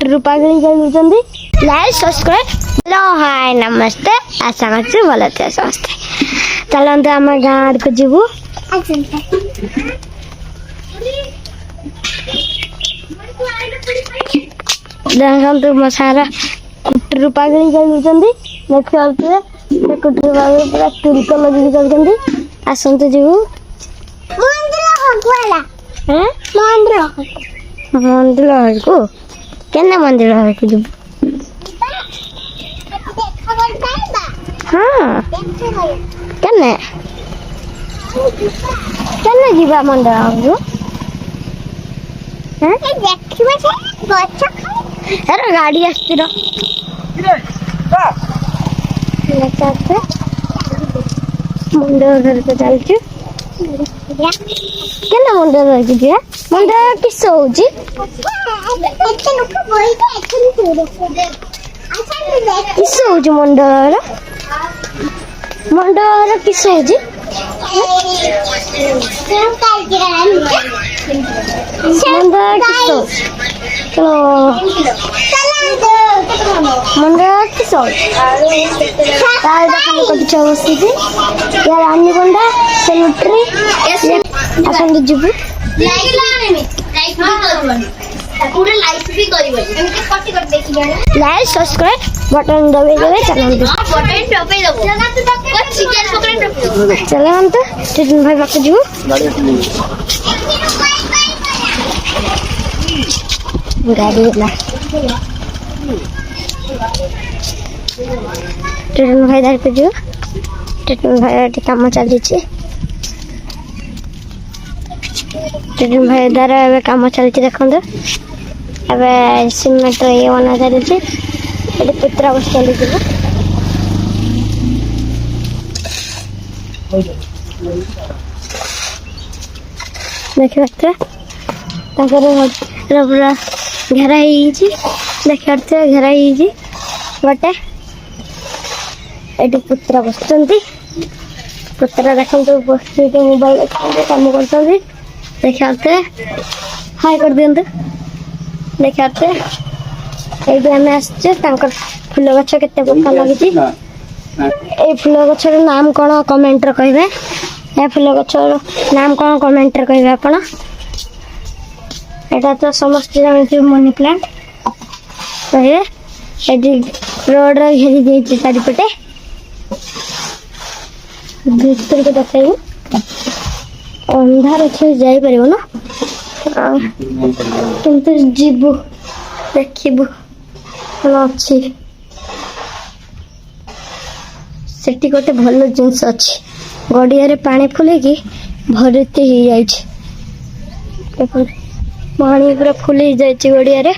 कुटर पागल जाऊँ like subscribe hello hi नमस्ते आशा करছি ଭଲ ଥିବେ ସମସ୍ତେ चलते आम गाँव को जीवु देखते मो सारा कुटर पागल जाऊँ देखते कुटर पागल पूरा तिलक लगे जाऊँ आसतु जीवु मंदिर को केना मंदिर को जीवु हाँ केने केने जीवा मंदिर को हैं देखिबे से गच्छ अरे गाड़ी आस्ती रो लेकाते मंदिर घर को चलछु केना मंदिर घर को जिया मंदिर किस होजी एते लोक बोलते एखन किस होजी मंदिर मंदिर किस होजी मंदिर किस तो मंदिर किस तार देखने को दिखा बसी थी यार आनी बंदा सेलिब्रिटी आसंद जीवु लाइक सब्सक्राइब बटन दबाई देवे चैनल चले हम तो टिटन भाई पाखे जीवु गाड़ी वाला टिटन भाई दार पे जीवु टिटन भाई काम चली टिटन भाई द्वारा काम चलती देखते एवं सीमेंट ये बना चलती पुत्रा बस चली देखते पूरा घेरा देखते घेरा गोटे ये पुत्रा बस पुत्रा देखते बस मोबाइल काम कर देखते हाय कर दिंतु देखते ये आम आसचे फूल गछ के लगी फूल गचर नाम कौन कमेंट कहे ए फूल गचर नाम कौन कमेंट कहे आप यहाँ तो समस्त जानते मनी प्लांट कहे रोड घेरी जाइए चारिपटे भीतर को देखू अंधार अच्छे जापर ना किंतु जीवु देखू अच्छी सेठी गोटे भल जिनस अच्छी गड़िया पानी फुले कि भरती हो जाए पानी पूरा फुल हो जाए गड़िया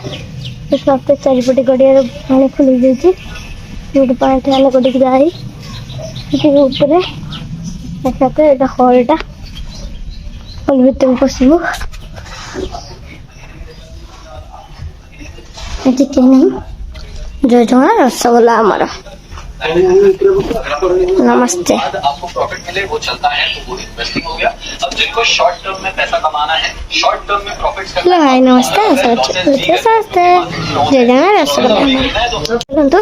चारिपटे गड़िया पानी फुल हो जाए पानी ठेला गोटे जाए देखते हॉलटा हॉल भीतर पशु नहीं जय जगह रसगोल्ला आमर नमस्ते आपको प्रॉफिट मिले वो चलता है तो वो इन्वेस्टिंग हो गया। अब जिनको शॉर्ट टर्म में पैसा कमाना है शॉर्ट टर्म में प्रॉफिट हेलो हाय नमस्ते नमस्ते जय जगह रसगोल्ला तो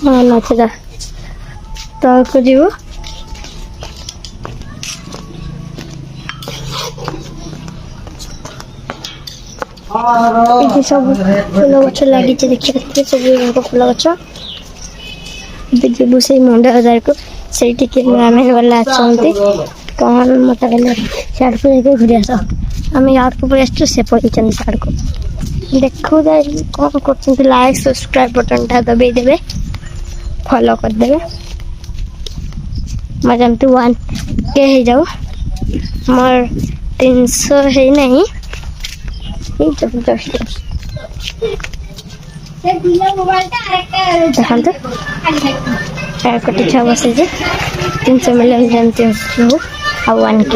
हाँ नाचदा तो को जीवो ये सब फूल गछ लगी देखिए सब फूल गछ जीवु से मंडा हजार को से मैम वाला अच्छा कौन मत कहले साइड को जाके घुरी आस आम याद को पड़े से पड़ी साइड को देखो कौन कर लाइक सब्सक्राइब बटन टा दबाई देवे फॉलो कर देवे मैं जमती 1K हो जाऊ मोर 300 है नहीं देखते बस 300 मिलियन जमती 1K